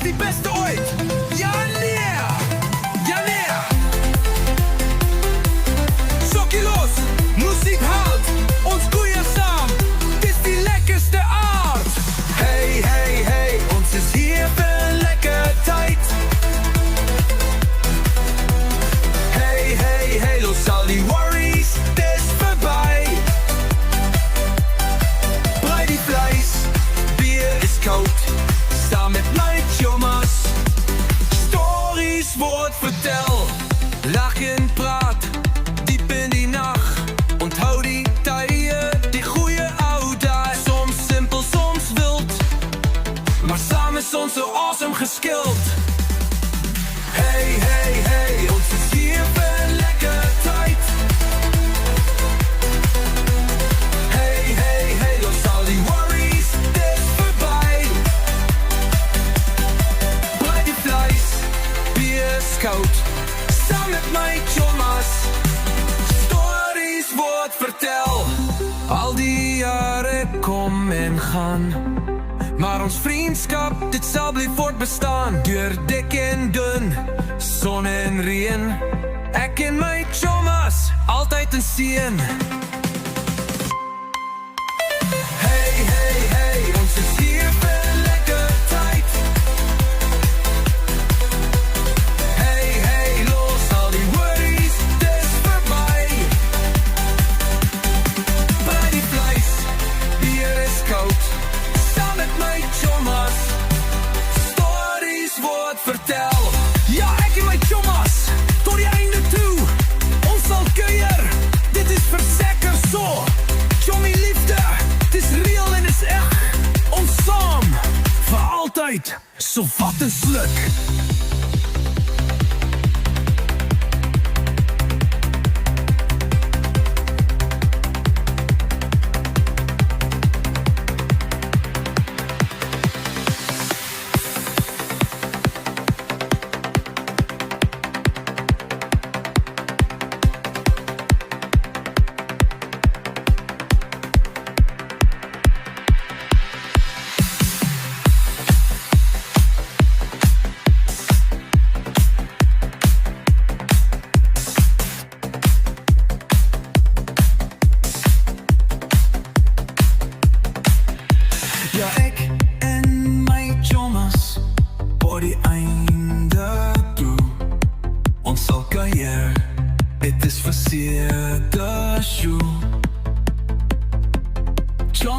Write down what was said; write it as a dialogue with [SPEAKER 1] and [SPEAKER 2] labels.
[SPEAKER 1] die beste ooit. Ja, nee. Ja, nee. Sokkie los, muziek haalt ons koeien saam. Dit is die lekkerste aard. Hey, hey, hey, ons is hier voor een lekker tijd. Hey, hey, hey, los al die worries, het is voorbij. Brei die vlees, bier is koud. Samen met mijn jongens, stories wordt vertel. Lach en praat, diep in die nacht. Onthoud die tijden, die goeie oude. Soms simpel, soms wild. Maar samen is ons zo awesome geskild. Hey, hey, hey, ons is hier voor een lekker tijd. Hey, hey, hey, los al die worries, het is voorbij. Brei die vlees, bier is koud. Samen met mijn jongens, stories wordt vertel. Al die jaren kom en gaan. Maar ons vriendskap, dit zal blijven voortbestaan. Deur dik en dun, zon en regen. Ek en my chomas, altijd een sien. Hey, hey, hey, ons is hier voor een lekker tijd. Hey, hey, los al die worries, het is voorbij. Brei die vlees, bier is koud. Samen met mijn chomas, stories wordt vertel. Ja, ek en my chomas, tot die einde toe. Ons sal kuier, dit is verseker so. Chommy liefde, het is real en is echt. Ons saam, voor altijd, so vat een sluk.